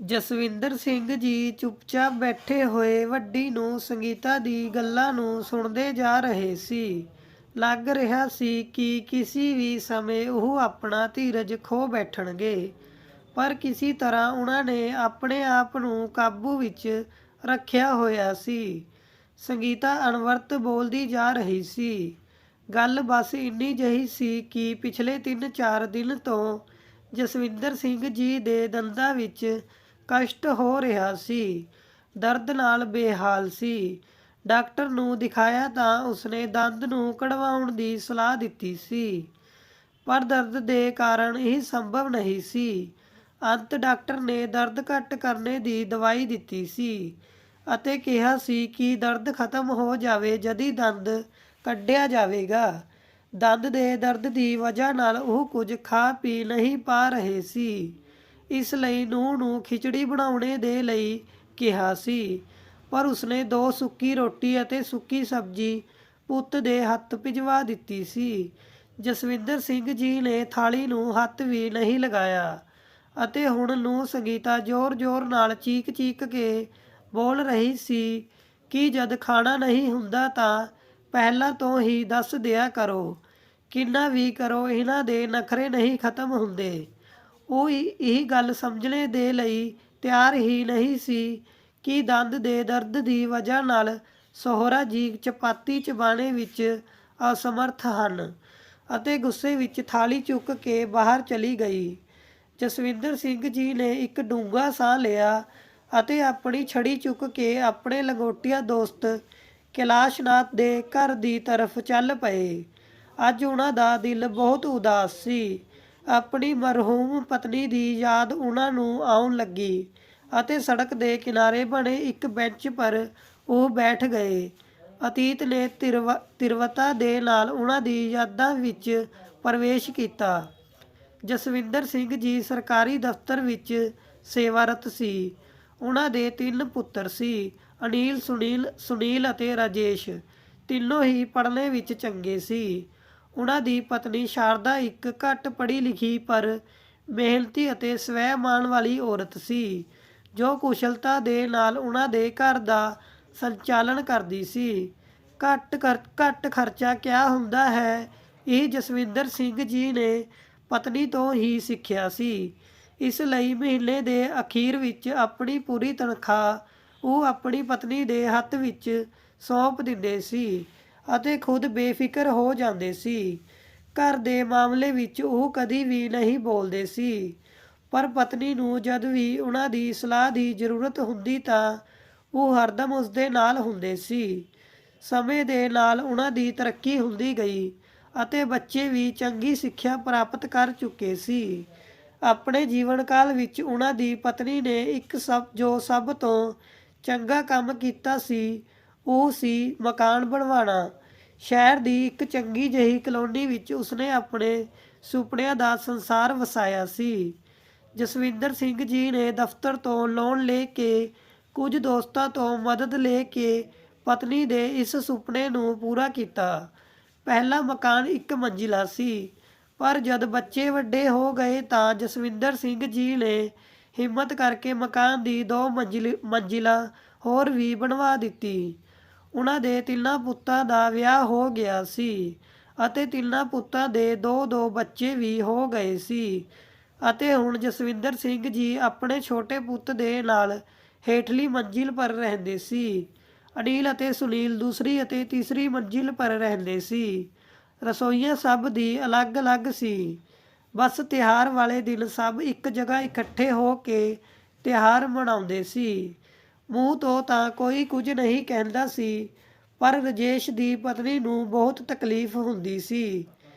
ਜਸਵਿੰਦਰ ਸਿੰਘ ਜੀ ਚੁੱਪਚਾਪ ਬੈਠੇ ਹੋਏ ਵੱਡੀ ਨੂੰ ਸੰਗੀਤਾ ਦੀ ਗੱਲਾਂ ਨੂੰ ਸੁਣਦੇ ਜਾ ਰਹੇ ਸੀ। ਲੱਗ ਰਿਹਾ ਸੀ ਕਿ ਕਿਸੇ ਵੀ ਸਮੇਂ ਉਹ ਆਪਣਾ ਧੀਰਜ ਖੋ ਬੈਠਣਗੇ, ਪਰ ਕਿਸੇ ਤਰ੍ਹਾਂ ਉਹਨਾਂ ਨੇ ਆਪਣੇ ਆਪ ਨੂੰ ਕਾਬੂ ਵਿੱਚ ਰੱਖਿਆ ਹੋਇਆ ਸੀ। ਸੰਗੀਤਾ ਅਣਵਰਤ ਬੋਲਦੀ ਜਾ ਰਹੀ ਸੀ। ਗੱਲ ਬਸ ਇੰਨੀ ਜਿਹੀ ਸੀ ਕਿ ਪਿਛਲੇ 3-4 ਦਿਨ ਤੋਂ ਜਸਵਿੰਦਰ ਸਿੰਘ ਜੀ ਦੇ ਦੰਦਾਂ ਵਿੱਚ ਕਸ਼ਟ ਹੋ ਰਿਹਾ ਸੀ। ਦਰਦ ਨਾਲ ਬੇਹਾਲ ਸੀ। ਡਾਕਟਰ ਨੂੰ ਦਿਖਾਇਆ ਤਾਂ ਉਸਨੇ ਦੰਦ ਨੂੰ ਕਢਵਾਉਣ ਦੀ ਸਲਾਹ ਦਿੱਤੀ ਸੀ, ਪਰ ਦਰਦ ਦੇ ਕਾਰਨ ਇਹ ਸੰਭਵ ਨਹੀਂ ਸੀ। ਅੰਤ ਡਾਕਟਰ ਨੇ ਦਰਦ ਘੱਟ ਕਰਨੇ ਦੀ ਦਵਾਈ ਦਿੱਤੀ ਸੀ ਅਤੇ ਕਿਹਾ ਸੀ ਕਿ ਦਰਦ ਖਤਮ ਹੋ ਜਾਵੇ ਜਦੀ ਦੰਦ ਕੱਢਿਆ ਜਾਵੇਗਾ। ਦੰਦ ਦੇ ਦਰਦ ਦੀ ਵਜ੍ਹਾ ਨਾਲ ਉਹ ਕੁਝ ਖਾ ਪੀ ਨਹੀਂ ਪਾ ਰਹੇ ਸੀ, ਇਸ ਲਈ ਨੂੰਹ ਨੂੰ ਖਿਚੜੀ ਬਣਾਉਣੇ ਦੇ ਲਈ ਕਿਹਾ ਸੀ, ਪਰ ਉਸਨੇ 2 ਸੁੱਕੀ ਰੋਟੀ ਅਤੇ ਸੁੱਕੀ ਸਬਜ਼ੀ ਪੁੱਤ ਦੇ ਹੱਥ ਭਿਜਵਾ ਦਿੱਤੀ ਸੀ। ਜਸਵਿੰਦਰ ਸਿੰਘ ਜੀ ਨੇ ਥਾਲੀ ਨੂੰ ਹੱਥ ਵੀ ਨਹੀਂ ਲਗਾਇਆ ਅਤੇ ਹੁਣ ਨੂੰਹ ਸੰਗੀਤਾ ਜ਼ੋਰ-ਜ਼ੋਰ ਨਾਲ ਚੀਕ-ਚੀਕ ਕੇ ਬੋਲ ਰਹੀ ਸੀ ਕਿ ਜਦ ਖਾਣਾ ਨਹੀਂ ਹੁੰਦਾ ਤਾਂ ਪਹਿਲਾਂ ਤੋਂ ਹੀ ਦੱਸ ਦਿਆ ਕਰੋ। ਕਿੰਨਾ ਵੀ ਕਰੋ, ਇਹਨਾਂ ਦੇ ਨਖਰੇ ਨਹੀਂ ਖਤਮ ਹੁੰਦੇ। ਉਹ ਇਹ ਗੱਲ ਸਮਝਣੇ ਦੇ ਲਈ ਤਿਆਰ ਹੀ ਨਹੀਂ ਸੀ ਕਿ ਦੰਦ ਦੇ ਦਰਦ ਦੀ ਵਜ੍ਹਾ ਨਾਲ ਸਹੁਰਾ ਜੀ ਚਪਾਤੀ ਚਬਾਣੇ ਵਿੱਚ ਅਸਮਰਥ ਹਨ ਅਤੇ ਗੁੱਸੇ ਵਿੱਚ ਥਾਲੀ ਚੁੱਕ ਕੇ ਬਾਹਰ ਚਲੀ ਗਈ। ਜਸਵਿੰਦਰ ਸਿੰਘ ਜੀ ਨੇ ਇੱਕ ਡੂੰਘਾ ਸਾਹ ਲਿਆ ਅਤੇ ਆਪਣੀ ਛੜੀ ਚੁੱਕ ਕੇ ਆਪਣੇ ਲੰਗੋਟੀਆ ਦੋਸਤ ਕੈਲਾਸ਼ਨਾਥ ਦੇ ਘਰ ਦੀ ਤਰਫ ਚੱਲ ਪਏ। ਅੱਜ ਉਹਨਾਂ ਦਾ ਦਿਲ ਬਹੁਤ ਉਦਾਸ ਸੀ। ਆਪਣੀ ਮਰਹੂਮ ਪਤਨੀ ਦੀ ਯਾਦ ਉਹਨਾਂ ਨੂੰ ਆਉਣ ਲੱਗੀ ਅਤੇ ਸੜਕ ਦੇ ਕਿਨਾਰੇ ਬਣੇ ਇੱਕ ਬੈਂਚ ਪਰ ਉਹ ਬੈਠ ਗਏ। ਅਤੀਤ ਨੇ ਤੀਰਵਤਾ ਦੇ ਨਾਲ ਉਹਨਾਂ ਦੀ ਯਾਦਾਂ ਵਿੱਚ ਪ੍ਰਵੇਸ਼ ਕੀਤਾ। ਜਸਵਿੰਦਰ ਸਿੰਘ ਜੀ ਸਰਕਾਰੀ ਦਫ਼ਤਰ ਵਿੱਚ ਸੇਵਾਰਤ ਸੀ। ਉਹਨਾਂ ਦੇ 3 ਪੁੱਤਰ ਸੀ, ਅਨਿਲ, ਸੁਨੀਲ ਅਤੇ ਰਾਜੇਸ਼। ਤਿੰਨੋਂ ਹੀ ਪੜ੍ਹਨੇ ਵਿੱਚ ਚੰਗੇ ਸੀ। ਉਹਨਾਂ ਦੀ ਪਤਨੀ ਸ਼ਾਰਦਾ ਇੱਕ ਘੱਟ ਪੜ੍ਹੀ ਲਿਖੀ ਪਰ ਮਿਹਨਤੀ ਅਤੇ ਸਵੈ-ਮਾਣ ਵਾਲੀ ਔਰਤ ਸੀ, ਜੋ ਕੁਸ਼ਲਤਾ ਦੇ ਨਾਲ ਉਹਨਾਂ ਦੇ ਘਰ ਦਾ ਸੰਚਾਲਨ ਕਰਦੀ ਸੀ। ਘੱਟ ਖਰਚਾ ਕਿਆ ਹੁੰਦਾ ਹੈ, ਇਹ ਜਸਵਿੰਦਰ ਸਿੰਘ ਜੀ ਨੇ ਪਤਨੀ ਤੋਂ ਹੀ ਸਿੱਖਿਆ ਸੀ। ਇਸ ਲਈ ਮਹੀਨੇ ਦੇ ਅਖੀਰ ਵਿੱਚ ਆਪਣੀ ਪੂਰੀ ਤਨਖਾਹ ਉਹ ਆਪਣੀ ਪਤਨੀ ਦੇ ਹੱਥ ਵਿੱਚ ਸੌਂਪ ਦਿੰਦੇ ਸੀ ਅਤੇ ਖੁਦ ਬੇਫਿਕਰ ਹੋ ਜਾਂਦੇ ਸੀ। ਘਰ ਦੇ ਮਾਮਲੇ ਵਿੱਚ ਉਹ ਕਦੀ ਵੀ ਨਹੀਂ ਬੋਲਦੇ ਸੀ, ਪਰ ਪਤਨੀ ਨੂੰ ਜਦ ਵੀ ਉਹਨਾਂ ਦੀ ਸਲਾਹ ਦੀ ਜ਼ਰੂਰਤ ਹੁੰਦੀ ਤਾਂ ਉਹ ਹਰਦਮ ਉਸਦੇ ਨਾਲ ਹੁੰਦੇ ਸੀ। ਸਮੇਂ ਦੇ ਨਾਲ ਉਹਨਾਂ ਦੀ ਤਰੱਕੀ ਹੁੰਦੀ ਗਈ ਅਤੇ ਬੱਚੇ ਵੀ ਚੰਗੀ ਸਿੱਖਿਆ ਪ੍ਰਾਪਤ ਕਰ ਚੁੱਕੇ ਸੀ। ਆਪਣੇ ਜੀਵਨ ਕਾਲ ਵਿੱਚ ਉਹਨਾਂ ਦੀ ਪਤਨੀ ਨੇ ਇੱਕ ਜੋ ਸਭ ਤੋਂ ਚੰਗਾ ਕੰਮ ਕੀਤਾ ਸੀ, ਉਹ ਸੀ ਮਕਾਨ ਬਣਵਾਉਣਾ। ਸ਼ਹਿਰ ਦੀ ਇੱਕ ਚੰਗੀ ਜਿਹੀ ਕਲੋਨੀ ਵਿੱਚ ਉਸਨੇ ਆਪਣੇ ਸੁਪਨਿਆਂ ਦਾ ਸੰਸਾਰ ਵਸਾਇਆ ਸੀ। ਜਸਵਿੰਦਰ ਸਿੰਘ ਜੀ ਨੇ ਦਫ਼ਤਰ ਤੋਂ ਲੋਨ ਲੈ ਕੇ, ਕੁਝ ਦੋਸਤਾਂ ਤੋਂ ਮਦਦ ਲੈ ਕੇ ਪਤਨੀ ਦੇ ਇਸ ਸੁਪਨੇ ਨੂੰ ਪੂਰਾ ਕੀਤਾ। ਪਹਿਲਾ ਮਕਾਨ 1 ਮੰਜ਼ਿਲਾ ਸੀ, ਪਰ ਜਦ ਬੱਚੇ ਵੱਡੇ ਹੋ ਗਏ ਤਾਂ ਜਸਵਿੰਦਰ ਸਿੰਘ ਜੀ ਨੇ ਹਿੰਮਤ ਕਰਕੇ ਮਕਾਨ ਦੀ 2 ਮੰਜ਼ਿਲਾਂ ਹੋਰ ਵੀ ਬਣਵਾ ਦਿੱਤੀ। ਉਹਨਾਂ ਦੇ 3 ਪੁੱਤਾਂ ਦਾ ਵਿਆਹ ਹੋ ਗਿਆ ਸੀ ਅਤੇ 3 ਪੁੱਤਾਂ ਦੇ 2-2 ਬੱਚੇ ਵੀ ਹੋ ਗਏ ਸੀ ਅਤੇ ਹੁਣ ਜਸਵਿੰਦਰ ਸਿੰਘ ਜੀ ਆਪਣੇ ਛੋਟੇ ਪੁੱਤ ਦੇ ਨਾਲ ਹੇਠਲੀ ਮੰਜ਼ਿਲ ਪਰ ਰਹਿੰਦੇ ਸੀ। ਅਨਿਲ ਅਤੇ ਸੁਨੀਲ ਦੂਸਰੀ ਅਤੇ ਤੀਸਰੀ ਮੰਜ਼ਿਲ ਪਰ ਰਹਿੰਦੇ ਸੀ। ਰਸੋਈਆਂ ਸਭ ਦੀ ਅਲੱਗ-ਅਲੱਗ ਸੀ। ਬਸ ਤਿਉਹਾਰ ਵਾਲੇ ਦਿਨ ਸਭ ਇੱਕ ਜਗ੍ਹਾ ਇਕੱਠੇ ਹੋ ਕੇ ਤਿਉਹਾਰ ਮਨਾਉਂਦੇ ਸੀ। ਮੂੰਹ ਤੋਂ ਤਾਂ ਕੋਈ ਕੁਝ ਨਹੀਂ ਕਹਿੰਦਾ ਸੀ, ਪਰ ਰਾਜੇਸ਼ ਦੀ ਪਤਨੀ ਨੂੰ ਬਹੁਤ ਤਕਲੀਫ ਹੁੰਦੀ ਸੀ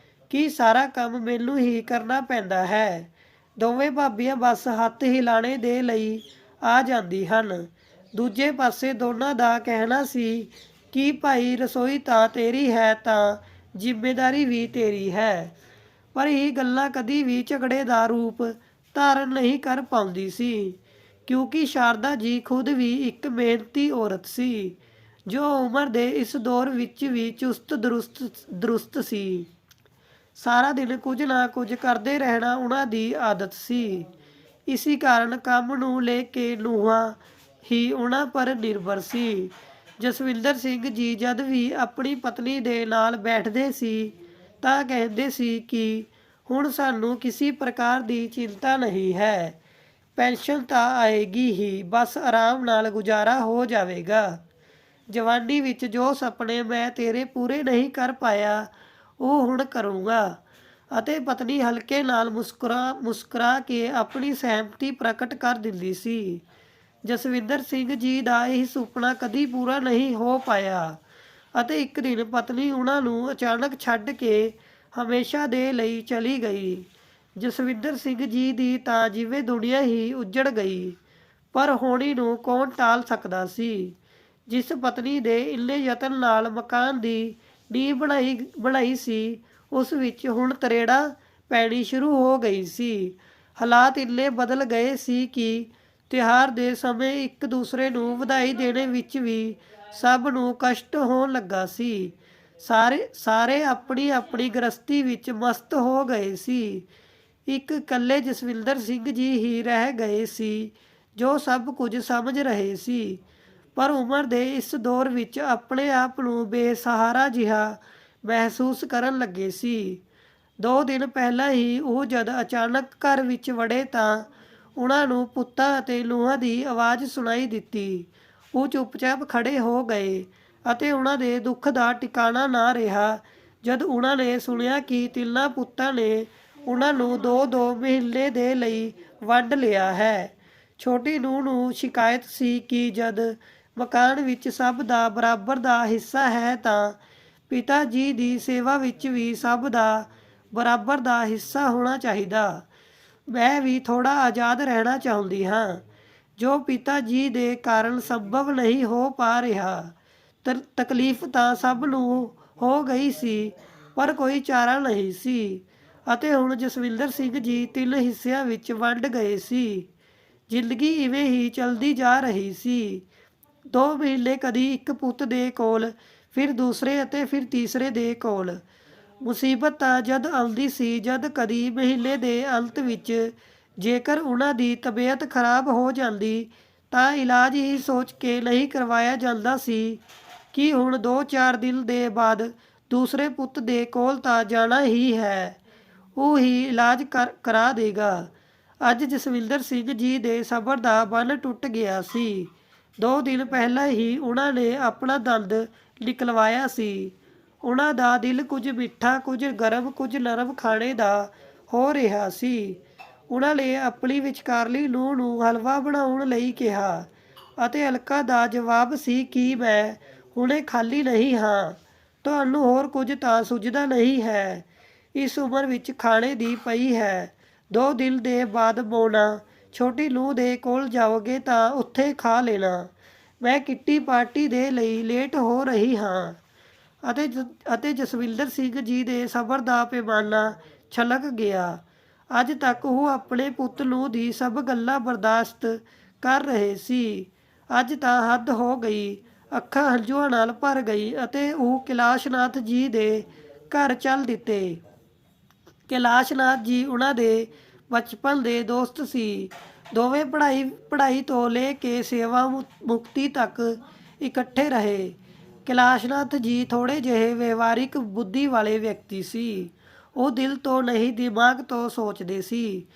ਕਿ ਸਾਰਾ ਕੰਮ ਮੈਨੂੰ ਹੀ ਕਰਨਾ ਪੈਂਦਾ ਹੈ। ਦੋਵੇਂ ਭਾਬੀਆਂ ਬਸ ਹੱਥ ਹਿਲਾਣੇ ਦੇ ਲਈ ਆ ਜਾਂਦੀ ਹਨ। ਦੂਜੇ ਪਾਸੇ ਦੋਨਾਂ ਦਾ ਕਹਿਣਾ ਸੀ ਕਿ ਭਾਈ ਰਸੋਈ ਤਾਂ ਤੇਰੀ ਹੈ ਤਾਂ ਜ਼ਿੰਮੇਦਾਰੀ ਵੀ ਤੇਰੀ ਹੈ, ਪਰ ਇਹ ਗੱਲਾਂ ਕਦੀ ਵੀ ਝਗੜੇ ਦਾ ਰੂਪ ਧਾਰਨ ਨਹੀਂ ਕਰ ਪਾਉਂਦੀ ਸੀ, ਕਿਉਂਕਿ ਸ਼ਾਰਦਾ ਜੀ ਖੁਦ ਵੀ ਇੱਕ ਮਿਹਨਤੀ ਔਰਤ ਸੀ, ਜੋ ਉਮਰ ਦੇ ਇਸ ਦੌਰ ਵਿੱਚ ਵੀ ਚੁਸਤ ਦਰੁਸਤ ਸੀ। ਸਾਰਾ ਦਿਨ ਕੁਝ ਨਾ ਕੁਝ ਕਰਦੇ ਰਹਿਣਾ ਉਹਨਾਂ ਦੀ ਆਦਤ ਸੀ। ਇਸੀ ਕਾਰਨ ਕੰਮ ਨੂੰ ਲੈ ਕੇ ਨੂੰਹਾਂ ਹੀ ਉਹਨਾਂ ਪਰ ਨਿਰਭਰ ਸੀ। ਜਸਵਿੰਦਰ ਸਿੰਘ ਜੀ ਜਦ ਵੀ ਆਪਣੀ ਪਤਨੀ ਦੇ ਨਾਲ ਬੈਠਦੇ ਸੀ ਤਾਂ ਕਹਿੰਦੇ ਸੀ ਕਿ ਹੁਣ ਸਾਨੂੰ ਕਿਸੇ ਪ੍ਰਕਾਰ ਦੀ ਚਿੰਤਾ ਨਹੀਂ ਹੈ, ਪੈਨਸ਼ਨ ਤਾਂ ਆਏਗੀ ਹੀ, ਬਸ ਆਰਾਮ ਨਾਲ ਗੁਜ਼ਾਰਾ ਹੋ ਜਾਵੇਗਾ। ਜਵਾਨੀ ਵਿੱਚ ਜੋ ਸੁਪਨੇ ਮੈਂ ਤੇਰੇ ਪੂਰੇ ਨਹੀਂ ਕਰ ਪਾਇਆ ਉਹ ਹੁਣ ਕਰੂੰਗਾ। ਅਤੇ ਪਤਨੀ ਹਲਕੇ ਨਾਲ ਮੁਸਕਰਾ ਕੇ ਆਪਣੀ ਸਹਿਮਤੀ ਪ੍ਰਗਟ ਕਰ ਦਿੰਦੀ ਸੀ। ਜਸਵਿੰਦਰ ਸਿੰਘ ਜੀ ਦਾ ਇਹ ਸੁਪਨਾ ਕਦੀ ਪੂਰਾ ਨਹੀਂ ਹੋ ਪਾਇਆ ਅਤੇ ਇੱਕ ਦਿਨ ਪਤਨੀ ਉਹਨਾਂ ਨੂੰ ਅਚਾਨਕ ਛੱਡ ਕੇ ਹਮੇਸ਼ਾ ਦੇ ਲਈ ਚਲੀ ਗਈ। ਜਸਵਿੰਦਰ ਸਿੰਘ ਜੀ ਦੀ ਤਾਂ ਜਿਵੇਂ ਦੁਨੀਆ ਹੀ ਉੱਜੜ ਗਈ। ਪਰ ਹੋਣੀ ਨੂੰ ਕੌਣ ਟਾਲ ਸਕਦਾ ਸੀ। ਜਿਸ ਪਤਨੀ ਦੇ ਇੰਨੇ ਯਤਨ ਨਾਲ ਮਕਾਨ ਦੀ ਨੀਂਹ ਬਣਾਈ ਸੀ ਉਸ ਵਿੱਚ ਹੁਣ ਤਰੇੜਾਂ ਪੈਣੀ ਸ਼ੁਰੂ ਹੋ ਗਈ ਸੀ। ਹਾਲਾਤ ਇੰਨੇ ਬਦਲ ਗਏ ਸੀ ਕਿ ਤਿਉਹਾਰ ਦੇ ਸਮੇਂ ਇੱਕ ਦੂਸਰੇ ਨੂੰ ਵਧਾਈ ਦੇਣੇ ਵਿੱਚ ਵੀ ਸਭ ਨੂੰ ਕਸ਼ਟ ਹੋਣ ਲੱਗਾ ਸੀ। ਸਾਰੇ ਆਪਣੀ ਆਪਣੀ ਗ੍ਰਸਤੀ ਵਿੱਚ ਮਸਤ ਹੋ ਗਏ ਸੀ। ਇੱਕ ਇਕੱਲੇ ਜਸਵਿੰਦਰ ਸਿੰਘ ਜੀ ਹੀ ਰਹਿ ਗਏ ਸੀ ਜੋ ਸਭ ਕੁਝ ਸਮਝ ਰਹੇ ਸੀ, ਪਰ ਉਮਰ ਦੇ ਇਸ ਦੌਰ ਵਿੱਚ ਆਪਣੇ ਆਪ ਨੂੰ ਬੇਸਹਾਰਾ ਜਿਹਾ ਮਹਿਸੂਸ ਕਰਨ ਲੱਗੇ ਸੀ। 2 ਦਿਨ ਪਹਿਲਾਂ ਹੀ ਉਹ ਜਦ ਅਚਾਨਕ ਘਰ ਵਿੱਚ ਵੜੇ ਤਾਂ ਉਹਨਾਂ ਨੂੰ ਪੁੱਤਾਂ ਅਤੇ ਨੂੰਹਾਂ ਦੀ ਆਵਾਜ਼ ਸੁਣਾਈ ਦਿੱਤੀ। ਉਹ ਚੁੱਪਚਾਪ ਖੜੇ ਹੋ ਗਏ ਅਤੇ ਉਹਨਾਂ ਦੇ ਦੁੱਖ ਦਾ ਟਿਕਾਣਾ ਨਾ ਰਿਹਾ ਜਦ ਉਹਨਾਂ ਨੇ ਸੁਣਿਆ ਕਿ ਤਿੰਨਾਂ ਪੁੱਤਾਂ ਨੇ ਉਹਨਾਂ ਨੂੰ 2-2 ਮਹੀਨੇ ਦੇ ਲਈ ਵੰਡ ਲਿਆ ਹੈ। ਛੋਟੀ ਨੂੰਹ ਨੂੰ ਸ਼ਿਕਾਇਤ ਸੀ ਕਿ ਜਦ ਮਕਾਨ ਵਿੱਚ ਸਭ ਦਾ ਬਰਾਬਰ ਦਾ ਹਿੱਸਾ ਹੈ ਤਾਂ ਪਿਤਾ ਜੀ ਦੀ ਸੇਵਾ ਵਿੱਚ ਵੀ ਸਭ ਦਾ ਬਰਾਬਰ ਦਾ ਹਿੱਸਾ ਹੋਣਾ ਚਾਹੀਦਾ। ਮੈਂ ਵੀ ਥੋੜ੍ਹਾ ਆਜ਼ਾਦ ਰਹਿਣਾ ਚਾਹੁੰਦੀ ਹਾਂ, ਜੋ ਪਿਤਾ ਜੀ ਦੇ ਕਾਰਨ ਸੰਭਵ ਨਹੀਂ ਹੋ ਪਾ ਰਿਹਾ। ਤਕਲੀਫ ਤਾਂ ਸਭ ਨੂੰ ਹੋ ਗਈ ਸੀ ਪਰ ਕੋਈ ਚਾਰਾ ਨਹੀਂ ਸੀ ਅਤੇ ਹੁਣ ਜਸਵਿੰਦਰ ਸਿੰਘ ਜੀ 3 ਹਿੱਸਿਆਂ ਵਿੱਚ ਵੰਡ ਗਏ ਸੀ। ਜ਼ਿੰਦਗੀ ਇਵੇਂ ਹੀ ਚੱਲਦੀ ਜਾ ਰਹੀ ਸੀ। 2 ਮਹੀਨੇ ਕਦੀ ਇੱਕ ਪੁੱਤ ਦੇ ਕੋਲ, ਫਿਰ ਦੂਸਰੇ ਅਤੇ ਫਿਰ ਤੀਸਰੇ ਦੇ ਕੋਲ। ਮੁਸੀਬਤ ਤਾਂ ਜਦ ਆਉਂਦੀ ਸੀ ਜਦ ਕਦੀ ਮਹੀਨੇ ਦੇ ਅੰਤ ਵਿੱਚ ਜੇਕਰ ਉਹਨਾਂ ਦੀ ਤਬੀਅਤ ਖਰਾਬ ਹੋ ਜਾਂਦੀ ਤਾਂ ਇਲਾਜ ਹੀ ਸੋਚ ਕੇ ਨਹੀਂ ਕਰਵਾਇਆ ਜਾਂਦਾ ਸੀ ਕਿ ਹੁਣ 2-4 ਦਿਨ ਦੇ ਬਾਅਦ ਦੂਸਰੇ ਪੁੱਤ ਦੇ ਕੋਲ ਤਾਂ ਜਾਣਾ ਹੀ ਹੈ, ਉਹ ਹੀ ਇਲਾਜ ਕਰਾ ਦੇਗਾ। ਅੱਜ ਜਸਵਿੰਦਰ ਸਿੰਘ ਜੀ ਦੇ ਸਬਰ ਦਾ ਬੰਨ੍ਹ ਟੁੱਟ ਗਿਆ ਸੀ। 2 ਦਿਨ ਪਹਿਲਾਂ ਹੀ ਉਹਨਾਂ ਨੇ ਆਪਣਾ ਦੰਦ ਨਿਕਲਵਾਇਆ ਸੀ। ਉਹਨਾਂ ਦਾ ਦਿਲ ਕੁਝ ਮਿੱਠਾ, ਕੁਝ ਗਰਮ, ਕੁਝ ਨਰਮ ਖਾਣੇ ਦਾ ਹੋ ਰਿਹਾ ਸੀ। ਉਹਨਾਂ ਨੇ ਆਪਣੀ ਵਿਚਕਾਰਲੀ ਨੂੰਹ ਨੂੰ ਹਲਵਾ ਬਣਾਉਣ ਲਈ ਕਿਹਾ ਅਤੇ ਅਲਕਾ ਦਾ ਜਵਾਬ ਸੀ ਕਿ ਮੈਂ ਹੁਣੇ ਖਾਲੀ ਨਹੀਂ ਹਾਂ, ਤੁਹਾਨੂੰ ਹੋਰ ਕੁਝ ਤਾਂ ਸੁੱਝਦਾ ਨਹੀਂ ਹੈ, ਇਸ ਉਮਰ ਵਿੱਚ ਖਾਣੇ ਦੀ ਪਈ ਹੈ। 2 ਦਿਨ ਦੇ ਬਾਅਦ ਮੋਨਾ ਛੋਟੀ ਨੂੰਹ ਦੇ ਕੋਲ ਜਾਓਗੇ ਤਾਂ ਉੱਥੇ ਖਾ ਲੈਣਾ, ਮੈਂ ਕਿੱਟੀ ਪਾਰਟੀ ਦੇ ਲਈ ਲੇਟ ਹੋ ਰਹੀ ਹਾਂ। ਅਤੇ ਜਸਵਿੰਦਰ ਸਿੰਘ ਜੀ ਦੇ ਸਬਰ ਦਾ ਪੈਮਾਨਾ ਛਲਕ ਗਿਆ। ਅੱਜ ਤੱਕ ਉਹ ਆਪਣੇ ਪੁੱਤ ਨੂੰਹ ਦੀ ਸਭ ਗੱਲਾਂ ਬਰਦਾਸ਼ਤ ਕਰ ਰਹੇ ਸੀ, ਅੱਜ ਤਾਂ ਹੱਦ ਹੋ ਗਈ। ਅੱਖਾਂ ਹੰਝੂਆਂ ਨਾਲ ਭਰ ਗਈ ਅਤੇ ਉਹ ਕੈਲਾਸ਼ਨਾਥ ਜੀ ਦੇ ਘਰ ਚੱਲ ਦਿੱਤੇ। ਕੈਲਾਸ਼ਨਾਥ ਜੀ ਉਹਨਾਂ ਦੇ ਬਚਪਨ ਦੇ ਦੋਸਤ ਸੀ। ਦੋਵੇਂ ਪੜ੍ਹਾਈ ਤੋਂ ਲੈ ਕੇ ਸੇਵਾ ਮੁਕਤੀ ਤੱਕ ਇਕੱਠੇ ਰਹੇ। ਕੈਲਾਸ਼ਨਾਥ ਜੀ ਥੋੜ੍ਹੇ ਜਿਹੇ ਵਿਵਹਾਰਿਕ ਬੁੱਧੀ ਵਾਲੇ ਵਿਅਕਤੀ ਸੀ। ਉਹ ਦਿਲ ਤੋਂ ਨਹੀਂ ਦਿਮਾਗ ਤੋਂ ਸੋਚਦੇ ਸੀ।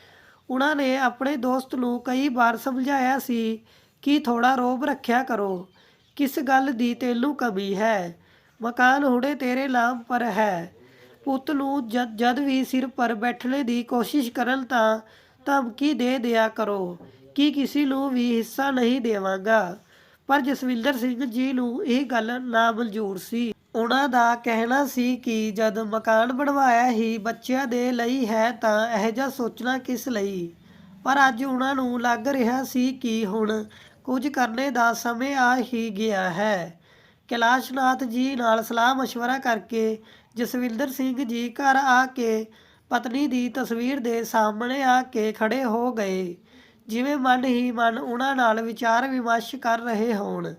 ਉਹਨਾਂ ਨੇ ਆਪਣੇ ਦੋਸਤ ਨੂੰ ਕਈ ਵਾਰ ਸਮਝਾਇਆ ਸੀ ਕਿ ਥੋੜ੍ਹਾ ਰੋਹਬ ਰੱਖਿਆ ਕਰੋ, ਕਿਸ ਗੱਲ ਦੀ ਤੈਨੂੰ ਕਮੀ ਹੈ, ਮਕਾਨ ਹੁਣੇ ਤੇਰੇ ਨਾਮ ਪਰ ਹੈ। ਪੁੱਤ ਨੂੰ ਜਦ ਵੀ ਸਿਰ ਪਰ ਬੈਠਣੇ ਦੀ ਕੋਸ਼ਿਸ਼ ਕਰਨ ਤਾਂ ਧਮਕੀ ਦੇ ਦਿਆ ਕਰੋ ਕਿ ਕਿਸੇ ਨੂੰ ਵੀ ਹਿੱਸਾ ਨਹੀਂ ਦੇਵਾਂਗਾ। ਪਰ ਜਸਵਿੰਦਰ ਸਿੰਘ ਜੀ ਨੂੰ ਇਹ ਗੱਲ ਨਾਮਨਜ਼ੂਰ ਸੀ। ਉਹਨਾਂ ਦਾ ਕਹਿਣਾ ਸੀ ਕਿ ਜਦ ਮਕਾਨ ਬਣਵਾਇਆ ਹੀ ਬੱਚਿਆਂ ਦੇ ਲਈ ਹੈ ਤਾਂ ਇਹੋ ਜਿਹਾ ਸੋਚਣਾ ਕਿਸ ਲਈ। ਪਰ ਅੱਜ ਉਹਨਾਂ ਨੂੰ ਲੱਗ ਰਿਹਾ ਸੀ ਕਿ ਹੁਣ ਕੁਝ ਕਰਨੇ ਦਾ ਸਮੇਂ ਆ ਹੀ ਗਿਆ ਹੈ। ਕੈਲਾਸ਼ਨਾਥ ਜੀ ਨਾਲ ਸਲਾਹ ਮਸ਼ਵਰਾ ਕਰਕੇ ਜਸਵਿੰਦਰ ਸਿੰਘ ਜੀ ਘਰ ਆ ਕੇ ਪਤਨੀ ਦੀ ਤਸਵੀਰ ਦੇ ਸਾਹਮਣੇ ਆ ਕੇ ਖੜੇ ਹੋ ਗਏ, ਜਿਵੇਂ ਮਨ ਹੀ ਮਨ ਉਹਨਾਂ ਨਾਲ ਵਿਚਾਰ ਵਿਮਰਸ਼ ਕਰ ਰਹੇ ਹੋਣ।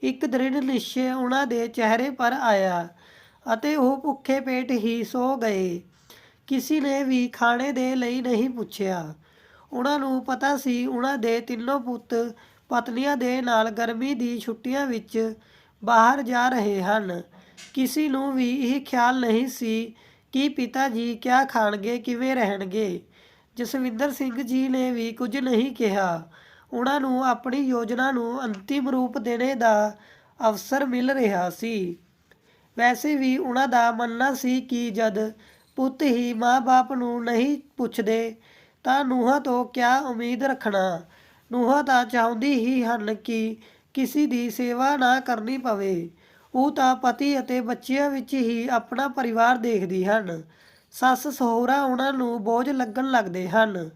ਇੱਕ ਦ੍ਰਿੜ ਨਿਸ਼ਚੈ ਉਹਨਾਂ ਦੇ ਚਿਹਰੇ ਪਰ ਆਇਆ ਅਤੇ ਉਹ ਭੁੱਖੇ ਪੇਟ ਹੀ ਸੋ ਗਏ। ਕਿਸੇ ਨੇ ਵੀ ਖਾਣੇ ਦੇ ਲਈ ਨਹੀਂ ਪੁੱਛਿਆ। ਉਹਨਾਂ ਨੂੰ ਪਤਾ ਸੀ ਉਹਨਾਂ ਦੇ ਤਿੰਨੋਂ ਪੁੱਤ ਪਤਨੀਆਂ ਦੇ ਨਾਲ ਗਰਮੀ ਦੀ ਛੁੱਟੀਆਂ ਵਿੱਚ ਬਾਹਰ ਜਾ ਰਹੇ ਹਨ। ਕਿਸੇ ਨੂੰ ਵੀ ਇਹ ਖਿਆਲ ਨਹੀਂ ਸੀ ਕਿ ਪਿਤਾ ਜੀ ਕਿਆ ਖਾਣਗੇ, ਕਿਵੇਂ ਰਹਿਣਗੇ। ਜਸਵਿੰਦਰ ਸਿੰਘ ਜੀ ਨੇ ਵੀ ਕੁਝ ਨਹੀਂ ਕਿਹਾ। ਉਹਨਾਂ ਨੂੰ ਆਪਣੀ ਯੋਜਨਾ ਨੂੰ ਅੰਤਿਮ ਰੂਪ ਦੇਣੇ ਦਾ ਅਵਸਰ ਮਿਲ ਰਿਹਾ ਸੀ। ਵੈਸੇ ਵੀ ਉਹਨਾਂ ਦਾ ਮੰਨਣਾ ਸੀ ਕਿ ਜਦ ਪੁੱਤ ਹੀ ਮਾਂ-ਬਾਪ ਨੂੰ ਨਹੀਂ ਪੁੱਛਦੇ ਤਾਂ ਨੂੰਹਾਂ ਤੋਂ ਕਿਆ ਉਮੀਦ ਰੱਖਣਾ। ਨੂੰਹਾਂ ਤਾਂ ਚਾਹੁੰਦੀ ਹੀ ਹਨ ਕਿ ਕਿਸੇ ਦੀ ਸੇਵਾ ਨਾ ਕਰਨੀ ਪਵੇ। ਉਹ ਤਾਂ ਪਤੀ ਅਤੇ ਬੱਚਿਆਂ ਵਿੱਚ ਹੀ ਆਪਣਾ ਪਰਿਵਾਰ ਦੇਖਦੀ ਹਨ। ਸੱਸ ਸਹੁਰਾ ਉਹਨਾਂ ਨੂੰ ਬੋਝ ਲੱਗਣ ਲੱਗਦੇ ਹਨ।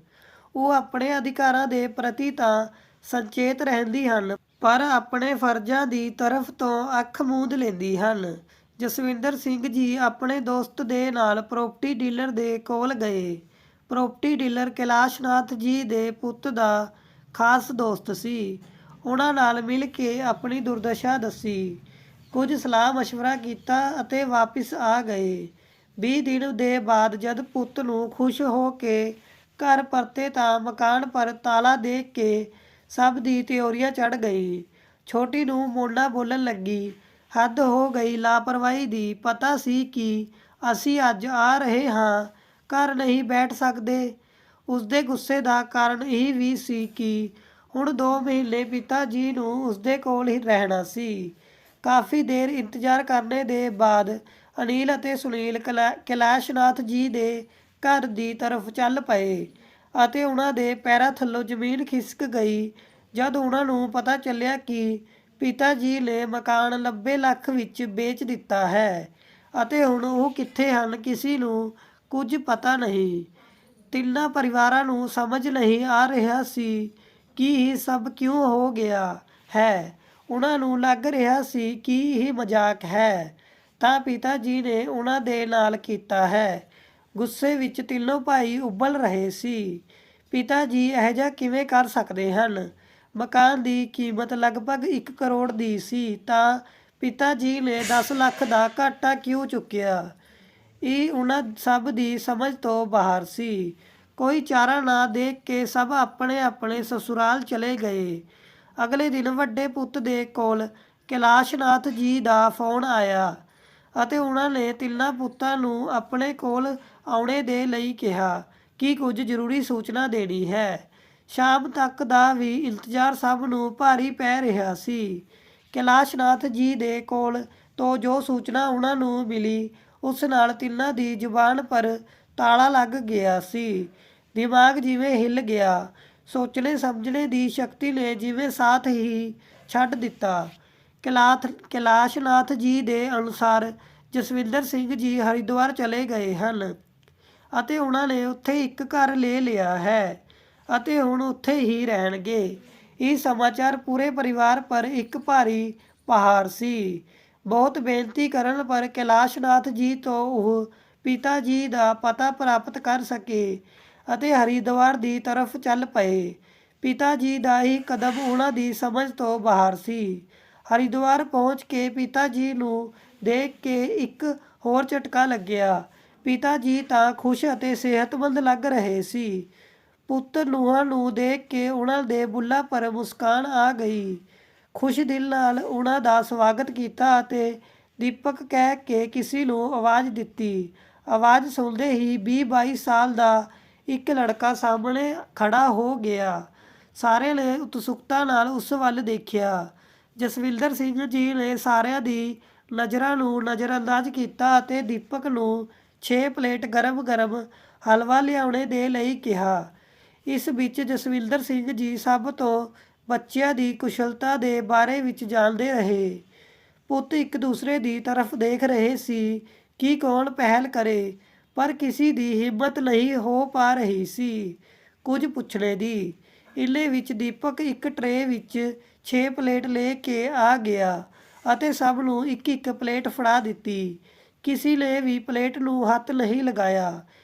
ਉਹ ਆਪਣੇ ਅਧਿਕਾਰਾਂ ਦੇ ਪ੍ਰਤੀ ਤਾਂ ਸੰਚੇਤ ਰਹਿੰਦੀ ਹਨ, ਪਰ ਆਪਣੇ ਫਰਜ਼ਾਂ ਦੀ ਤਰਫ ਤੋਂ ਅੱਖ ਮੂੰਦ ਲੈਂਦੀ ਹਨ। ਜਸਵਿੰਦਰ ਸਿੰਘ ਜੀ ਆਪਣੇ ਦੋਸਤ ਦੇ ਨਾਲ ਪ੍ਰੋਪਰਟੀ ਡੀਲਰ ਦੇ ਕੋਲ ਗਏ। ਪ੍ਰੋਪਰਟੀ ਡੀਲਰ ਕੈਲਾਸ਼ ਨਾਥ ਜੀ ਦੇ ਪੁੱਤ ਦਾ ਖਾਸ ਦੋਸਤ ਸੀ। ਉਹਨਾਂ ਨਾਲ ਮਿਲ ਕੇ ਆਪਣੀ ਦੁਰਦਸ਼ਾ ਦੱਸੀ, ਕੁਝ ਸਲਾਹ ਮਸ਼ਵਰਾ ਕੀਤਾ ਅਤੇ ਵਾਪਿਸ ਆ ਗਏ। 20 ਦਿਨ ਦੇ ਬਾਅਦ ਜਦ ਪੁੱਤ ਨੂੰ ਖੁਸ਼ ਹੋ ਕੇ ਘਰ ਪਰਤੇ ਤਾਂ ਮਕਾਨ ਪਰ ਤਾਲਾ ਦੇਖ ਕੇ ਸਭ ਦੀ ਤਿਉਰੀਆਂ ਚੜ੍ਹ ਗਈ। ਛੋਟੀ ਨੂੰ ਮੋਨਾ ਬੋਲਣ ਲੱਗੀ, ਹੱਦ ਹੋ ਗਈ ਲਾਪਰਵਾਹੀ ਦੀ। ਪਤਾ ਸੀ ਕਿ ਅਸੀਂ ਅੱਜ ਆ ਰਹੇ ਹਾਂ, ਘਰ ਨਹੀਂ ਬੈਠ ਸਕਦੇ। ਉਸਦੇ ਗੁੱਸੇ ਦਾ ਕਾਰਨ ਇਹ ਵੀ ਸੀ ਕਿ ਹੁਣ 2 ਮਹੀਨੇ ਪਿਤਾ ਜੀ ਨੂੰ ਉਸਦੇ ਕੋਲ ਹੀ ਰਹਿਣਾ ਸੀ। ਕਾਫੀ ਦੇਰ ਇੰਤਜ਼ਾਰ ਕਰਨੇ ਦੇ ਬਾਅਦ ਅਨਿਲ ਅਤੇ ਸੁਨੀਲ ਕੈਲਾਸ਼ ਨਾਥ ਜੀ ਦੇ ਘਰ ਦੀ ਤਰਫ ਚੱਲ ਪਏ ਅਤੇ ਉਹਨਾਂ ਦੇ ਪੈਰਾਂ ਥੱਲੋਂ ਜ਼ਮੀਨ ਖਿਸਕ ਗਈ ਜਦ ਉਹਨਾਂ ਨੂੰ ਪਤਾ ਚੱਲਿਆ ਕਿ ਪਿਤਾ ਜੀ ਨੇ ਮਕਾਨ 90 ਲੱਖ ਵਿੱਚ ਵੇਚ ਦਿੱਤਾ ਹੈ ਅਤੇ ਹੁਣ ਉਹ ਕਿੱਥੇ ਹਨ, ਕਿਸੇ ਨੂੰ ਕੁਝ ਪਤਾ ਨਹੀਂ। ਤਿੰਨਾਂ ਪਰਿਵਾਰਾਂ ਨੂੰ ਸਮਝ ਨਹੀਂ ਆ ਰਿਹਾ ਸੀ ਕਿ ਇਹ ਸਭ ਕਿਉਂ ਹੋ ਗਿਆ ਹੈ। ਉਹਨਾਂ ਨੂੰ ਲੱਗ ਰਿਹਾ ਸੀ ਕਿ ਇਹ ਮਜ਼ਾਕ ਹੈ ਤਾਂ ਪਿਤਾ ਜੀ ਨੇ ਉਹਨਾਂ ਦੇ ਨਾਲ ਕੀਤਾ ਹੈ। ਗੁੱਸੇ ਵਿੱਚ ਤਿੰਨੋਂ ਭਾਈ ਉਬਲ ਰਹੇ ਸੀ। ਪਿਤਾ ਜੀ ਇਹੋ ਜਿਹਾ ਕਿਵੇਂ ਕਰ ਸਕਦੇ ਹਨ? ਮਕਾਨ ਦੀ ਕੀਮਤ ਲਗਭਗ 1 ਕਰੋੜ ਦੀ ਸੀ ਤਾਂ ਪਿਤਾ ਜੀ ਨੇ 10 ਲੱਖ ਦਾ ਘਾਟਾ ਕਿਉਂ ਚੁੱਕਿਆ? ਇਹ ਉਹਨਾਂ ਸਭ ਦੀ ਸਮਝ ਤੋਂ ਬਾਹਰ ਸੀ। ਕੋਈ ਚਾਰਾ ਨਾ ਦੇਖ ਕੇ ਸਭ ਆਪਣੇ ਆਪਣੇ ਸਸੁਰਾਲ ਚਲੇ ਗਏ। ਅਗਲੇ ਦਿਨ ਵੱਡੇ ਪੁੱਤ ਦੇ ਕੋਲ ਕੈਲਾਸ਼ ਨਾਥ ਜੀ ਦਾ ਫੋਨ ਆਇਆ ਅਤੇ ਉਹਨਾਂ ਨੇ ਤਿੰਨਾਂ ਪੁੱਤਾਂ ਨੂੰ ਆਪਣੇ ਕੋਲ ਆਉਣੇ ਦੇ ਲਈ ਕਿਹਾ ਕਿ ਕੁਝ ਜ਼ਰੂਰੀ ਸੂਚਨਾ ਦੇਣੀ ਹੈ। ਸ਼ਾਮ ਤੱਕ ਦਾ ਵੀ ਇੰਤਜ਼ਾਰ ਸਭ ਨੂੰ ਭਾਰੀ ਪੈ ਰਿਹਾ ਸੀ। ਕੈਲਾਸ਼ ਨਾਥ ਜੀ ਦੇ ਕੋਲ ਤੋਂ ਜੋ ਸੂਚਨਾ ਉਹਨਾਂ ਨੂੰ ਮਿਲੀ ਉਸ ਨਾਲ ਤਿੰਨਾਂ ਦੀ ਜ਼ੁਬਾਨ ਪਰ ਤਾਲਾ ਲੱਗ ਗਿਆ ਸੀ। ਦਿਮਾਗ ਜਿਵੇਂ ਹਿੱਲ ਗਿਆ। ਸੋਚਣੇ ਸਮਝਣੇ ਦੀ ਸ਼ਕਤੀ ਨੇ ਜਿਵੇਂ ਸਾਥ ਹੀ ਛੱਡ ਦਿੱਤਾ। ਕੈਲਾਸ਼ ਨਾਥ ਜੀ ਦੇ ਅਨੁਸਾਰ ਜਸਵਿੰਦਰ ਸਿੰਘ ਜੀ ਹਰਿਦੁਆਰ ਚਲੇ ਗਏ ਹਨ ਅਤੇ ਉਹਨਾਂ ਨੇ ਉੱਥੇ ਇੱਕ ਘਰ ਲੈ ਲਿਆ ਹੈ ਅਤੇ ਹੁਣ ਉੱਥੇ ਹੀ ਰਹਿਣਗੇ। ਇਹ ਸਮਾਚਾਰ ਪੂਰੇ ਪਰਿਵਾਰ ਪਰ ਇੱਕ ਭਾਰੀ ਪਹਾੜ ਸੀ। ਬਹੁਤ ਬੇਨਤੀ ਕਰਨ ਪਰ ਕੈਲਾਸ਼ ਨਾਥ ਜੀ ਤੋਂ ਉਹ ਪਿਤਾ ਜੀ ਦਾ ਪਤਾ ਪ੍ਰਾਪਤ ਕਰ ਸਕੇ ਅਤੇ ਹਰਿਦੁਆਰ ਦੀ ਤਰਫ ਚੱਲ ਪਏ। ਪਿਤਾ ਜੀ ਦਾ ਇਹ ਕਦਮ ਉਹਨਾਂ ਦੀ ਸਮਝ ਤੋਂ ਬਾਹਰ ਸੀ। ਹਰਿਦੁਆਰ ਪਹੁੰਚ ਕੇ ਪਿਤਾ ਜੀ ਨੂੰ ਦੇਖ ਕੇ ਇੱਕ ਹੋਰ ਝਟਕਾ ਲੱਗਿਆ। ਪਿਤਾ ਜੀ ਤਾਂ ਖੁਸ਼ ਅਤੇ ਸਿਹਤਮੰਦ ਲੱਗ ਰਹੇ ਸੀ। ਪੁੱਤ ਨੂੰਹਾਂ ਨੂੰ ਦੇਖ ਕੇ ਉਹਨਾਂ ਦੇ ਬੁੱਲ੍ਹਾਂ ਪਰ ਮੁਸਕਾਨ ਆ ਗਈ। ਖੁਸ਼ ਦਿਲ ਨਾਲ ਉਹਨਾਂ ਦਾ ਸਵਾਗਤ ਕੀਤਾ ਅਤੇ ਦੀਪਕ ਕਹਿ ਕੇ ਕਿਸੇ ਨੂੰ ਆਵਾਜ਼ ਦਿੱਤੀ। ਆਵਾਜ਼ ਸੁਣਦੇ ਹੀ 20-22 ਸਾਲ ਦਾ ਇੱਕ ਲੜਕਾ ਸਾਹਮਣੇ ਖੜਾ ਹੋ ਗਿਆ। ਸਾਰਿਆਂ ਨੇ ਉਤਸੁਕਤਾ ਨਾਲ ਉਸ ਵੱਲ ਦੇਖਿਆ। ਜਸਵਿੰਦਰ ਸਿੰਘ ਜੀ ਨੇ ਸਾਰਿਆਂ ਦੀ ਨਜ਼ਰਾਂ ਨੂੰ ਨਜ਼ਰਅੰਦਾਜ਼ ਕੀਤਾ ਅਤੇ ਦੀਪਕ ਨੂੰ 6 ਪਲੇਟ ਗਰਮ-ਗਰਮ ਹਲਵਾ ਲਿਆਉਣੇ ਦੇ ਲਈ ਕਿਹਾ। ਇਸ ਵਿੱਚ ਜਸਵਿੰਦਰ ਸਿੰਘ ਜੀ ਸਭ ਤੋਂ ਬੱਚਿਆਂ ਦੀ ਕੁਸ਼ਲਤਾ ਦੇ ਬਾਰੇ ਵਿੱਚ ਜਾਣਦੇ ਰਹੇ। ਪੁੱਤ ਇੱਕ ਦੂਸਰੇ ਦੀ ਤਰਫ ਦੇਖ ਰਹੇ ਸੀ ਕਿ ਕੌਣ ਪਹਿਲ ਕਰੇ, ਪਰ ਕਿਸੇ ਦੀ ਹਿੰਮਤ ਨਹੀਂ ਹੋ ਪਾ ਰਹੀ ਸੀ ਕੁਝ ਪੁੱਛਣੇ ਦੀ। ਇੰਨੇ ਵਿੱਚ ਦੀਪਕ ਇੱਕ ਟਰੇ ਵਿੱਚ 6 ਪਲੇਟ ਲੈ ਕੇ ਆ ਗਿਆ ਅਤੇ ਸਭ ਨੂੰ ਇੱਕ ਇੱਕ ਪਲੇਟ ਫੜਾ ਦਿੱਤੀ। ਕਿਸੇ ਨੇ ਵੀ ਪਲੇਟ ਨੂੰ ਹੱਥ ਨਹੀਂ ਲਗਾਇਆ।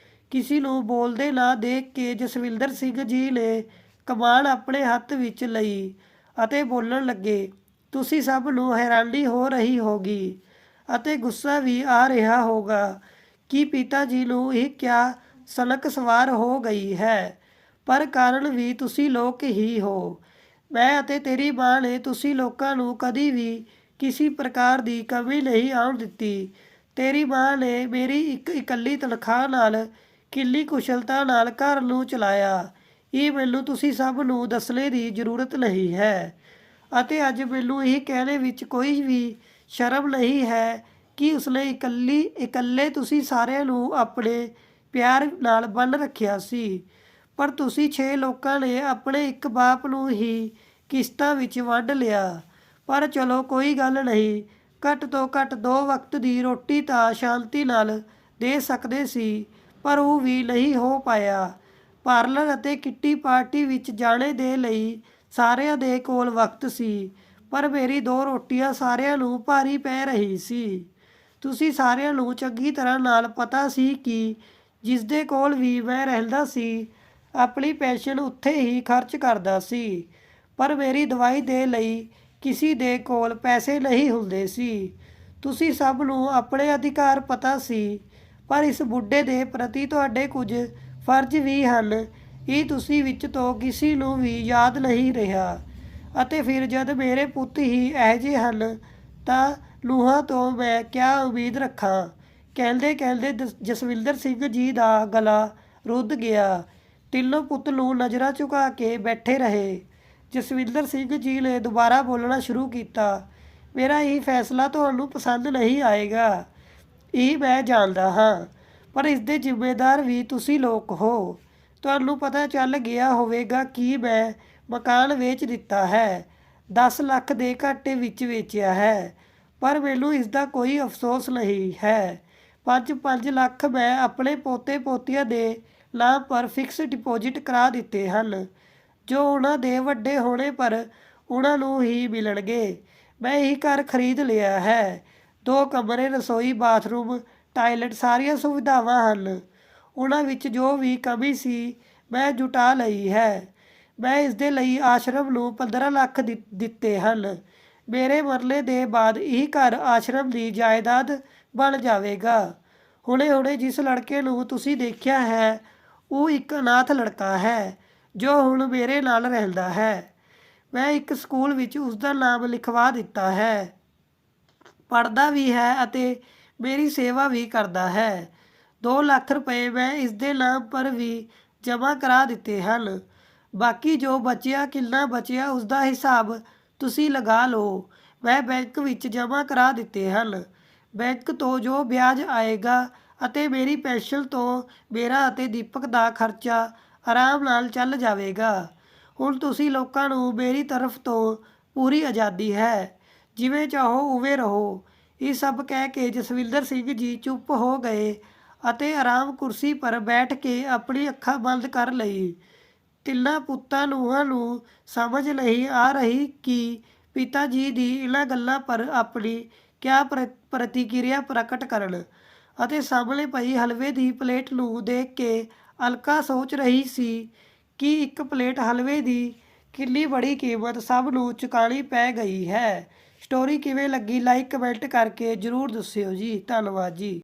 ਕਿਸੇ ਨੂੰ ਬੋਲਦੇ ਨਾ ਦੇਖ ਕੇ ਜਸਵਿੰਦਰ ਸਿੰਘ ਜੀ ਨੇ ਕਮਾਨ ਆਪਣੇ ਹੱਥ ਵਿੱਚ ਲਈ ਅਤੇ ਬੋਲਣ ਲੱਗੇ, ਤੁਸੀਂ ਸਭ ਨੂੰ ਹੈਰਾਨੀ ਹੋ ਰਹੀ ਹੋਗੀ ਅਤੇ ਗੁੱਸਾ ਵੀ ਆ ਰਿਹਾ ਹੋਗਾ ਕਿ ਪਿਤਾ ਜੀ ਨੂੰ ਇਹ ਕਿਆ ਸਨਕ ਸਵਾਰ ਹੋ ਗਈ ਹੈ, ਪਰ ਕਾਰਨ ਵੀ ਤੁਸੀਂ ਲੋਕ ਹੀ ਹੋ। ਮੈਂ ਅਤੇ ਤੇਰੀ ਮਾਂ ਨੇ ਤੁਸੀਂ ਲੋਕਾਂ ਨੂੰ ਕਦੀ ਵੀ ਕਿਸੇ ਪ੍ਰਕਾਰ ਦੀ ਕਮੀ ਨਹੀਂ ਆਉਣ ਦਿੱਤੀ। ਤੇਰੀ ਮਾਂ ਨੇ ਮੇਰੀ ਇੱਕ ਇਕੱਲੀ ਤਨਖਾਹ ਨਾਲ ਕਿੰਨੀ ਕੁਸ਼ਲਤਾ ਨਾਲ ਘਰ ਨੂੰ ਚਲਾਇਆ, ਇਹ ਮੈਨੂੰ ਤੁਸੀਂ ਸਭ ਨੂੰ ਦੱਸਣੇ ਦੀ ਜ਼ਰੂਰਤ ਨਹੀਂ ਹੈ। ਅਤੇ ਅੱਜ ਮੈਨੂੰ ਇਹ ਕਹਿਣੇ ਵਿੱਚ ਕੋਈ ਵੀ ਸ਼ਰਮ ਨਹੀਂ ਹੈ ਕਿ ਉਸਨੇ ਇਕੱਲੇ ਤੁਸੀਂ ਸਾਰਿਆਂ ਨੂੰ ਆਪਣੇ ਪਿਆਰ ਨਾਲ ਬੰਨ੍ਹ ਰੱਖਿਆ ਸੀ। ਪਰ ਤੁਸੀਂ 6 ਲੋਕਾਂ ਨੇ ਆਪਣੇ ਇੱਕ ਬਾਪ ਨੂੰ ਹੀ ਕਿਸ਼ਤਾਂ ਵਿੱਚ ਵੰਡ ਲਿਆ। ਪਰ ਚਲੋ ਕੋਈ ਗੱਲ ਨਹੀਂ, ਘੱਟ ਤੋਂ ਘੱਟ 2 ਵਕਤ ਦੀ ਰੋਟੀ ਤਾਂ ਸ਼ਾਂਤੀ ਨਾਲ ਦੇ ਸਕਦੇ ਸੀ, ਪਰ ਉਹ ਵੀ ਨਹੀਂ ਹੋ ਪਾਇਆ। ਪਾਰਲਰ ਅਤੇ ਕਿੱਟੀ ਪਾਰਟੀ ਵਿੱਚ ਜਾਣੇ ਦੇ ਲਈ ਸਾਰਿਆਂ ਦੇ ਕੋਲ ਵਕਤ ਸੀ, ਪਰ ਮੇਰੀ 2 ਰੋਟੀਆਂ ਸਾਰਿਆਂ ਨੂੰ ਭਾਰੀ ਪੈ ਰਹੀ ਸੀ। ਤੁਸੀਂ ਸਾਰਿਆਂ ਨੂੰ ਚੰਗੀ ਤਰ੍ਹਾਂ ਨਾਲ ਪਤਾ ਸੀ ਕਿ ਜਿਸ ਦੇ ਕੋਲ ਵੀ ਮੈਂ ਰਹਿੰਦਾ ਸੀ, ਆਪਣੀ ਪੈਨਸ਼ਨ ਉੱਥੇ ਹੀ ਖਰਚ ਕਰਦਾ ਸੀ, ਪਰ ਮੇਰੀ ਦਵਾਈ ਦੇ ਲਈ ਕਿਸੇ ਦੇ ਕੋਲ ਪੈਸੇ ਨਹੀਂ ਹੁੰਦੇ ਸੀ। ਤੁਸੀਂ ਸਭ ਨੂੰ ਆਪਣੇ ਅਧਿਕਾਰ ਪਤਾ ਸੀ, ਪਰ ਇਸ ਬੁੱਢੇ ਦੇ ਪ੍ਰਤੀ ਤੁਹਾਡੇ ਕੁਝ ਫਰਜ਼ ਵੀ ਹਨ, ਇਹ ਤੁਸੀਂ ਵਿੱਚ ਤੋਂ ਕਿਸੇ ਨੂੰ ਵੀ ਯਾਦ ਨਹੀਂ ਰਿਹਾ। ਅਤੇ ਫਿਰ ਜਦ ਮੇਰੇ ਪੁੱਤ ਹੀ ਇਹੋ ਜਿਹੇ ਹਨ ਤਾਂ ਨੂੰਹਾਂ ਤੋਂ ਮੈਂ ਕਿਆ ਉਮੀਦ ਰੱਖਾਂ। ਕਹਿੰਦੇ ਕਹਿੰਦੇ ਜਸਵਿੰਦਰ ਸਿੰਘ ਜੀ ਦਾ ਗਲਾ ਰੁੱਧ ਗਿਆ। ਤਿੰਨੋਂ ਪੁੱਤ ਨੂੰ ਨਜ਼ਰਾਂ ਝੁਕਾ ਕੇ ਬੈਠੇ ਰਹੇ। ਜਸਵਿੰਦਰ ਸਿੰਘ ਜੀ ਨੇ ਦੁਬਾਰਾ ਬੋਲਣਾ ਸ਼ੁਰੂ ਕੀਤਾ, ਮੇਰਾ ਇਹ ਫੈਸਲਾ ਤੁਹਾਨੂੰ ਪਸੰਦ ਨਹੀਂ ਆਏਗਾ, ਇਹ ਮੈਂ ਜਾਣਦਾ ਹਾਂ, ਪਰ ਇਸ ਦੇ ਜ਼ਿੰਮੇਦਾਰ ਵੀ ਤੁਸੀਂ ਲੋਕ ਹੋ। ਤੁਹਾਨੂੰ ਪਤਾ ਚੱਲ ਗਿਆ ਹੋਵੇਗਾ ਕਿ ਮੈਂ ਮਕਾਨ ਵੇਚ ਦਿੱਤਾ ਹੈ, 10 ਲੱਖ ਦੇ ਘਾਟੇ ਵਿੱਚ ਵੇਚਿਆ ਹੈ, ਪਰ ਮੈਨੂੰ ਇਸ ਦਾ ਕੋਈ ਅਫਸੋਸ ਨਹੀਂ ਹੈ। 5 ਲੱਖ ਮੈਂ ਆਪਣੇ ਪੋਤੇ ਪੋਤੀਆਂ ਦੇ ਨਾਮ ਪਰ ਫਿਕਸ ਡਿਪੋਜ਼ਿਟ ਕਰਾ ਦਿੱਤੇ ਹਨ, ਜੋ ਉਹਨਾਂ ਦੇ ਵੱਡੇ ਹੋਣੇ ਪਰ ਉਹਨਾਂ ਨੂੰ ਹੀ ਮਿਲਣਗੇ। ਮੈਂ ਇਹ ਘਰ ਖਰੀਦ ਲਿਆ ਹੈ, 2 ਕਮਰੇ, ਰਸੋਈ, ਬਾਥਰੂਮ, ਟਾਇਲਟ, ਸਾਰੀਆਂ ਸੁਵਿਧਾਵਾਂ ਹਨ। ਉਹਨਾਂ ਵਿੱਚ ਜੋ ਵੀ ਕਮੀ ਸੀ ਮੈਂ ਜੁਟਾ ਲਈ ਹੈ। ਮੈਂ ਇਸ ਦੇ ਲਈ ਆਸ਼ਰਮ ਨੂੰ 15 ਲੱਖ ਦਿੱਤੇ ਹਨ। ਮੇਰੇ ਮਰਨੇ ਦੇ ਬਾਅਦ ਇਹ ਘਰ ਆਸ਼ਰਮ ਦੀ ਜਾਇਦਾਦ ਬਣ ਜਾਵੇਗਾ। ਹੁਣੇ ਜਿਸ ਲੜਕੇ ਨੂੰ ਤੁਸੀਂ ਦੇਖਿਆ ਹੈ, ਉਹ ਇੱਕ ਅਨਾਥ ਲੜਕਾ ਹੈ ਜੋ ਹੁਣ ਮੇਰੇ ਨਾਲ ਰਹਿੰਦਾ ਹੈ। ਮੈਂ ਇੱਕ ਸਕੂਲ ਵਿੱਚ ਉਸਦਾ ਨਾਮ ਲਿਖਵਾ ਦਿੱਤਾ ਹੈ, ਪੜ੍ਹਦਾ ਵੀ ਹੈ ਅਤੇ ਮੇਰੀ ਸੇਵਾ ਵੀ ਕਰਦਾ ਹੈ। 2 ਲੱਖ ਰੁਪਏ ਮੈਂ ਇਸ ਦੇ ਨਾਮ ਪਰ ਵੀ ਜਮ੍ਹਾਂ ਕਰਾ ਦਿੱਤੇ ਹਨ। ਬਾਕੀ ਜੋ ਬਚਿਆ, ਕਿੰਨਾ ਬਚਿਆ, ਉਸਦਾ ਹਿਸਾਬ ਤੁਸੀਂ ਲਗਾ ਲਓ। ਮੈਂ ਬੈਂਕ ਵਿੱਚ ਜਮ੍ਹਾਂ ਕਰਾ ਦਿੱਤੇ ਹਨ। ਬੈਂਕ ਤੋਂ ਜੋ ਵਿਆਜ ਆਏਗਾ ਅਤੇ ਮੇਰੀ ਪੈਨਸ਼ਨ ਤੋਂ ਮੇਰਾ ਅਤੇ ਦੀਪਕ ਦਾ ਖਰਚਾ ਆਰਾਮ ਨਾਲ ਚੱਲ ਜਾਵੇਗਾ। ਹੁਣ ਤੁਸੀਂ ਲੋਕਾਂ ਨੂੰ ਮੇਰੀ ਤਰਫ ਤੋਂ ਪੂਰੀ ਆਜ਼ਾਦੀ ਹੈ, ਜਿਵੇਂ ਚਾਹੋ ਉਵੇਂ ਰਹੋ। ਇਹ ਸਭ ਕਹਿ ਕੇ ਜਸਵਿੰਦਰ ਸਿੰਘ ਜੀ ਚੁੱਪ ਹੋ ਗਏ ਅਤੇ ਆਰਾਮ ਕੁਰਸੀ ਪਰ ਬੈਠ ਕੇ ਆਪਣੀ ਅੱਖਾਂ ਬੰਦ ਕਰ ਲਈ। ਤਿੰਨਾਂ ਪੁੱਤਾਂ ਨੂੰਹਾਂ ਨੂੰ ਸਮਝ ਨਹੀਂ ਆ ਰਹੀ ਕਿ ਪਿਤਾ ਜੀ ਦੀ ਇਹਨਾਂ ਗੱਲਾਂ ਪਰ ਆਪਣੀ ਕਿਆ ਪ੍ਰਤੀਕਿਰਿਆ ਪ੍ਰਗਟ ਕਰਨ, ਅਤੇ ਸਾਹਮਣੇ ਪਈ ਹਲਵੇ ਦੀ ਪਲੇਟ ਨੂੰ ਦੇਖ ਕੇ ਅਲਕਾ ਸੋਚ ਰਹੀ ਸੀ ਕਿ ਇੱਕ ਪਲੇਟ ਹਲਵੇ ਦੀ ਕਿੰਨੀ ਬੜੀ ਕੀਮਤ ਸਭ ਨੂੰ ਚੁਕਾਉਣੀ ਪੈ ਗਈ ਹੈ। ਸਟੋਰੀ ਕਿਵੇਂ ਲੱਗੀ, ਲਾਈਕ ਕਮੈਂਟ ਕਰਕੇ ਜ਼ਰੂਰ ਦੱਸਿਓ ਜੀ। ਧੰਨਵਾਦ ਜੀ।